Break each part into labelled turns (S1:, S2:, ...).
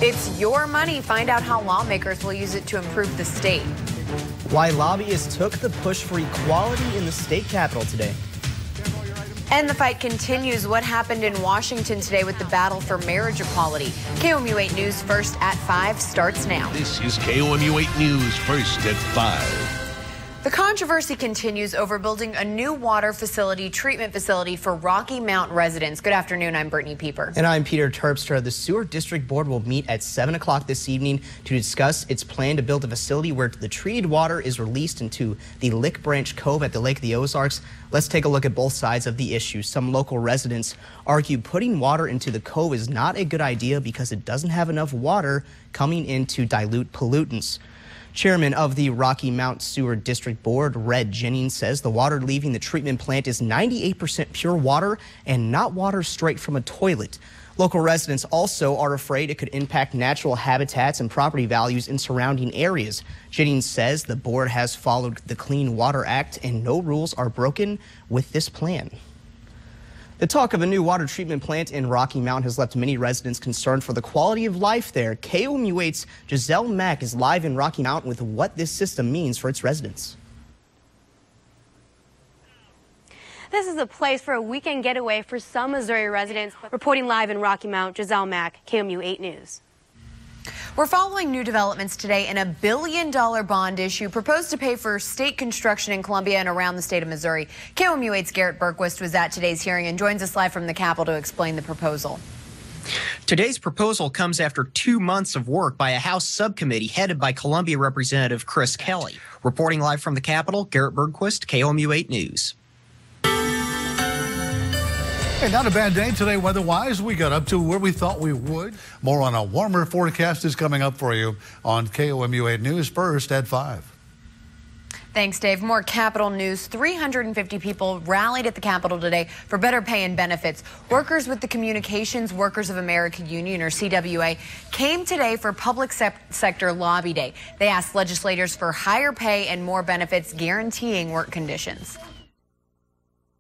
S1: It's your money. Find out how lawmakers will use it to improve the state.
S2: Why lobbyists took the push for equality in the state capitol today.
S1: And the fight continues. What happened in Washington today with the battle for marriage equality? KOMU 8 News First at 5 starts now.
S3: This is KOMU 8 News First at 5.
S1: The controversy continues over building a new water treatment facility for Rocky Mount residents. Good afternoon. I'm Brittany Pieper.
S2: And I'm Peter Terpstra. The Sewer District Board will meet at 7 o'clock this evening to discuss its plan to build a facility where the treated water is released into the Lick Branch Cove at the Lake of the Ozarks. Let's take a look at both sides of the issue. Some local residents argue putting water into the cove is not a good idea because it doesn't have enough water coming in to dilute pollutants. Chairman of the Rocky Mount Sewer District Board, Red Jennings, says the water leaving the treatment plant is 98% pure water and not water straight from a toilet. Local residents also are afraid it could impact natural habitats and property values in surrounding areas. Jennings says the board has followed the Clean Water Act and no rules are broken with this plan. The talk of a new water treatment plant in Rocky Mount has left many residents concerned for the quality of life there. KOMU 8's Giselle Mack is live in Rocky Mount with what this system means for its residents.
S4: This is a place for a weekend getaway for some Missouri residents. Reporting live in Rocky Mount, Giselle Mack, KOMU 8 News.
S1: We're following new developments today in a $1 billion bond issue proposed to pay for state construction in Columbia and around the state of Missouri. KOMU 8's Garrett Bergquist was at today's hearing and joins us live from the Capitol to explain the proposal.
S5: Today's proposal comes after 2 months of work by a House subcommittee headed by Columbia Representative Chris Kelly. Reporting live from the Capitol, Garrett Bergquist, KOMU 8 News.
S6: Hey, not a bad day today weather-wise. We got up to where we thought we would. More on a warmer forecast is coming up for you on KOMU 8 News First at 5.
S1: Thanks, Dave. More Capitol news. 350 people rallied at the Capitol today for better pay and benefits. Workers with the Communications Workers of America Union, or CWA, came today for Public Sector Lobby Day. They asked legislators for higher pay and more benefits, guaranteeing work conditions.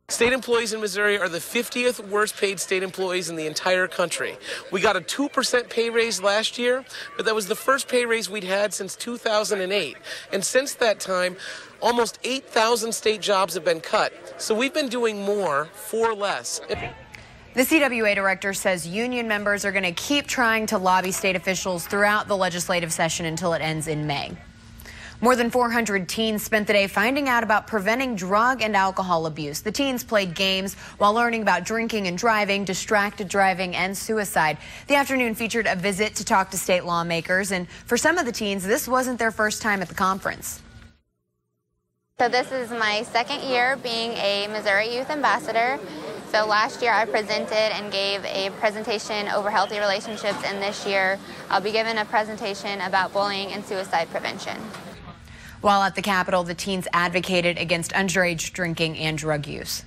S7: State employees in Missouri are the 50th worst paid state employees in the entire country. We got a 2% pay raise last year, but that was the first pay raise we'd had since 2008. And since that time, almost 8,000 state jobs have been cut. So we've been doing more for less.
S1: The CWA director says union members are going to keep trying to lobby state officials throughout the legislative session until it ends in May. More than 400 teens spent the day finding out about preventing drug and alcohol abuse. The teens played games while learning about drinking and driving, distracted driving, and suicide. The afternoon featured a visit to talk to state lawmakers, and for some of the teens, this wasn't their first time at the conference.
S8: So this is my second year being a Missouri Youth Ambassador. So last year I presented and gave a presentation over healthy relationships, and this year I'll be giving a presentation about bullying and suicide prevention.
S1: While at the Capitol, the teens advocated against underage drinking and drug use.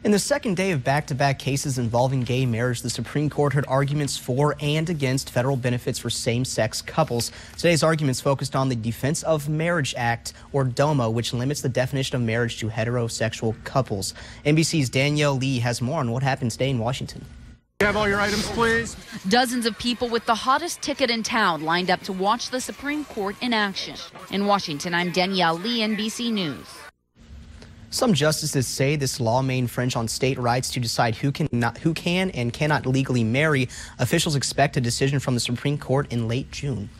S2: In the second day of back-to-back cases involving gay marriage, the Supreme Court heard arguments for and against federal benefits for same-sex couples. Today's arguments focused on the Defense of Marriage Act, or DOMA, which limits the definition of marriage to heterosexual couples. NBC's Danielle Lee has more on what happened today in Washington.
S9: You have all your items, please.
S10: Dozens of people with the hottest ticket in town lined up to watch the Supreme Court in action. In Washington, I'm Danielle Lee, NBC News.
S2: Some justices say this law may infringe on state rights to decide who can and cannot legally marry. Officials expect a decision from the Supreme Court in late June.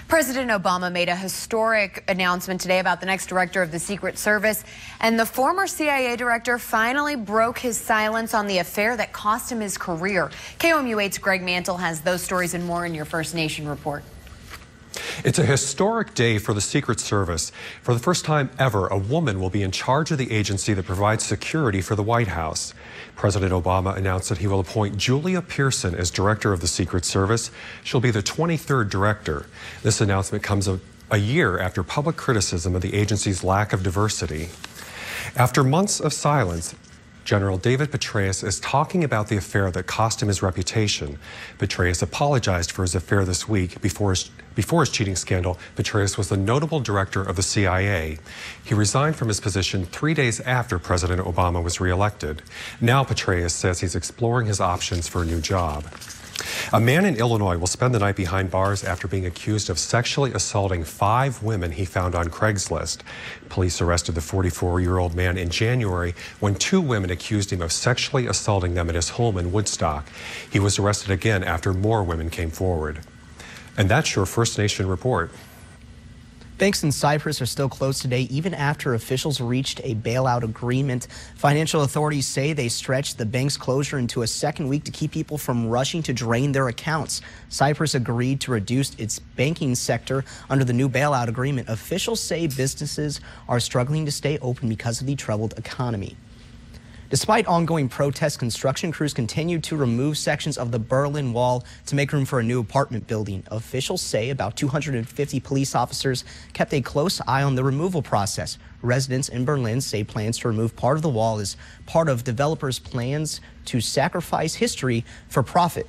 S1: President Obama made a historic announcement today about the next director of the Secret Service, and the former CIA director finally broke his silence on the affair that cost him his career. KOMU 8's Greg Mantle has those stories and more in your First Nation report.
S11: It's a historic day for the Secret Service. For the first time ever, a woman will be in charge of the agency that provides security for the White House. President Obama announced that he will appoint Julia Pearson as director of the Secret Service. She'll be the 23rd director. This announcement comes a year after public criticism of the agency's lack of diversity. After months of silence, General David Petraeus is talking about the affair that cost him his reputation. Petraeus apologized for his affair this week. Before his cheating scandal, Petraeus was the notable director of the CIA. He resigned from his position 3 days after President Obama was reelected. Now Petraeus says he's exploring his options for a new job. A man in Illinois will spend the night behind bars after being accused of sexually assaulting 5 women he found on Craigslist. Police arrested the 44-year-old man in January when 2 women accused him of sexually assaulting them at his home in Woodstock. He was arrested again after more women came forward. And that's your First Nation report.
S2: Banks in Cyprus are still closed today, even after officials reached a bailout agreement. Financial authorities say they stretched the bank's closure into a second week to keep people from rushing to drain their accounts. Cyprus agreed to reduce its banking sector under the new bailout agreement. Officials say businesses are struggling to stay open because of the troubled economy. Despite ongoing protests, construction crews continued to remove sections of the Berlin Wall to make room for a new apartment building. Officials say about 250 police officers kept a close eye on the removal process. Residents in Berlin say plans to remove part of the wall is part of developers' plans to sacrifice history for profit.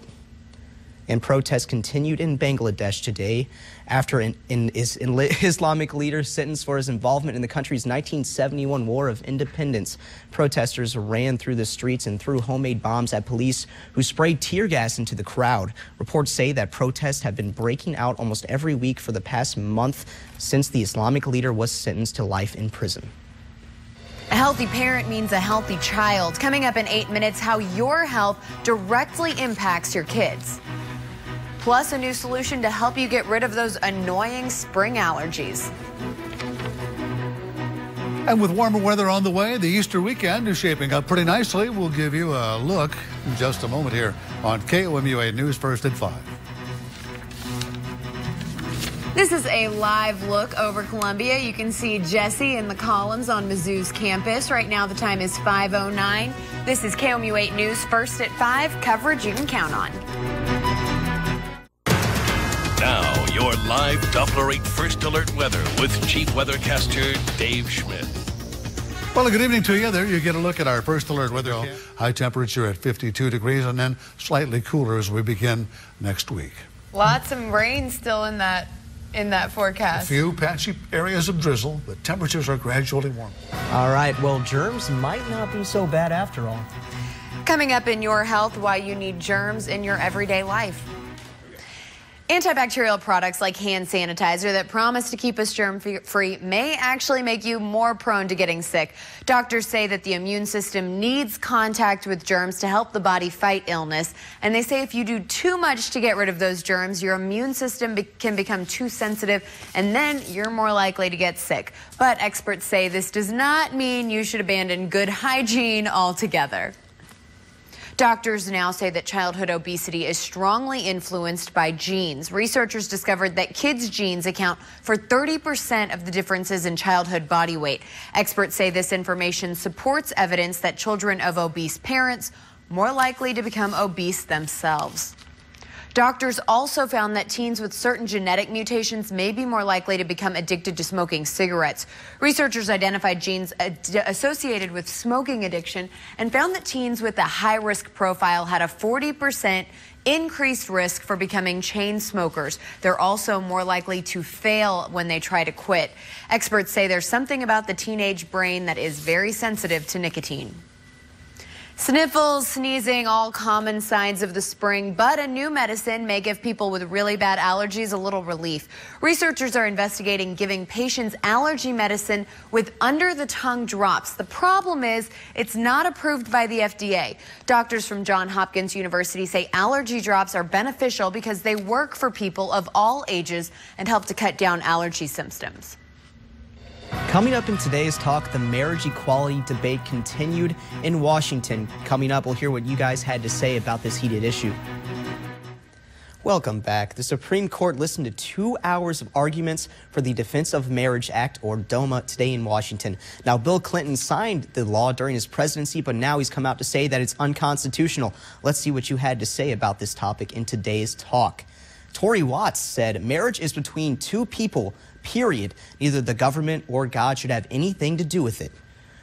S2: And protests continued in Bangladesh today after an Islamic leader sentenced for his involvement in the country's 1971 War of Independence. Protesters ran through the streets and threw homemade bombs at police who sprayed tear gas into the crowd. Reports say that protests have been breaking out almost every week for the past month since the Islamic leader was sentenced to life in prison.
S1: A healthy parent means a healthy child. Coming up in 8 minutes, how your health directly impacts your kids. Plus, a new solution to help you get rid of those annoying spring allergies.
S6: And with warmer weather on the way, the Easter weekend is shaping up pretty nicely. We'll give you a look in just a moment here on KOMU 8 News First at 5.
S1: This is a live look over Columbia. You can see Jesse in the columns on Mizzou's campus. Right now, the time is 5:09. This is KOMU 8 News First at 5. Coverage you can count on.
S3: Now, your live Doppler 8 First Alert weather with Chief Weathercaster Dave Schmidt.
S6: Well, good evening to you. There you get a look at our First Alert weather. High temperature at 52 degrees and then slightly cooler as we begin next week.
S1: Lots of rain still in that forecast.
S6: A few patchy areas of drizzle, but temperatures are gradually warming.
S2: All right, well, germs might not be so bad after all.
S1: Coming up in your health, why you need germs in your everyday life. Antibacterial products like hand sanitizer that promise to keep us germ-free may actually make you more prone to getting sick. Doctors say that the immune system needs contact with germs to help the body fight illness. And they say if you do too much to get rid of those germs, your immune system can become too sensitive, and then you're more likely to get sick. But experts say this does not mean you should abandon good hygiene altogether. Doctors now say that childhood obesity is strongly influenced by genes. Researchers discovered that kids' genes account for 30% of the differences in childhood body weight. Experts say this information supports evidence that children of obese parents are more likely to become obese themselves. Doctors also found that teens with certain genetic mutations may be more likely to become addicted to smoking cigarettes. Researchers identified genes associated with smoking addiction and found that teens with a high-risk profile had a 40% increased risk for becoming chain smokers. They're also more likely to fail when they try to quit. Experts say there's something about the teenage brain that is very sensitive to nicotine. Sniffles, sneezing, all common signs of the spring, but a new medicine may give people with really bad allergies a little relief. Researchers are investigating giving patients allergy medicine with under-the-tongue drops. The problem is it's not approved by the FDA. Doctors from Johns Hopkins University say allergy drops are beneficial because they work for people of all ages and help to cut down allergy symptoms.
S2: Coming up in today's talk, the marriage equality debate continued in Washington. Coming up, we'll hear what you guys had to say about this heated issue. Welcome back. The Supreme Court listened to 2 hours of arguments for the Defense of Marriage Act, or DOMA, today in Washington. Now, Bill Clinton signed the law during his presidency, but now he's come out to say that it's unconstitutional. Let's see what you had to say about this topic in today's talk. Tory Watts said marriage is between two people, period. Neither the government or God should have anything to do with it.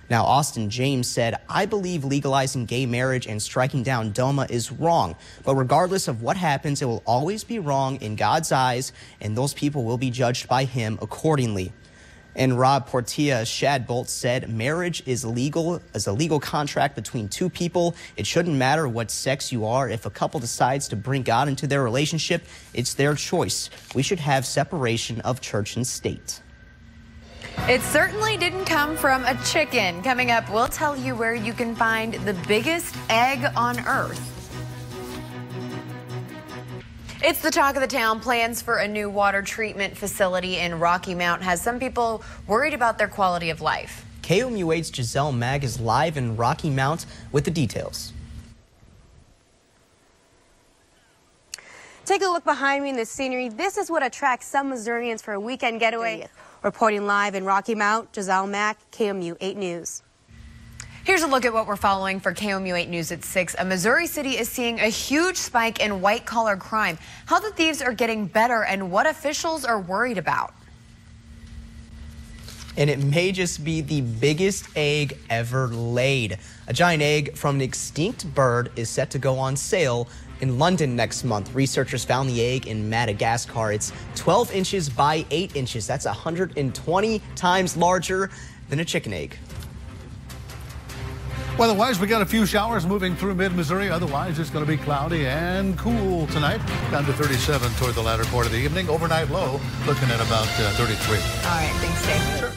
S2: Now, Austin James said, I believe legalizing gay marriage and striking down DOMA is wrong. But regardless of what happens, it will always be wrong in God's eyes, and those people will be judged by him accordingly. And Rob Portilla Shadbolt said marriage is a legal contract between two people. It shouldn't matter what sex you are. If a couple decides to bring God into their relationship, it's their choice. We should have separation of church and state.
S1: It certainly didn't come from a chicken. Coming up, we'll tell you where you can find the biggest egg on earth. It's the talk of the town. Plans for a new water treatment facility in Rocky Mount has some people worried about their quality of life.
S2: KOMU8's Giselle Mag is live in Rocky Mount with the details.
S4: Take a look behind me in the scenery. This is what attracts some Missourians for a weekend getaway. Reporting live in Rocky Mount, Giselle Mack, KOMU 8 News.
S1: Here's a look at what we're following for KOMU 8 News at 6. A Missouri city is seeing a huge spike in white-collar crime. How the thieves are getting better and what officials are worried about.
S2: And it may just be the biggest egg ever laid. A giant egg from an extinct bird is set to go on sale in London next month. Researchers found the egg in Madagascar. It's 12 inches by 8 inches. That's 120 times larger than a chicken egg.
S6: Weather-wise, we got a few showers moving through mid-Missouri. Otherwise, it's going to be cloudy and cool tonight. Down to 37 toward the latter part of the evening. Overnight low looking at about 33.
S1: All right, thanks, Dave.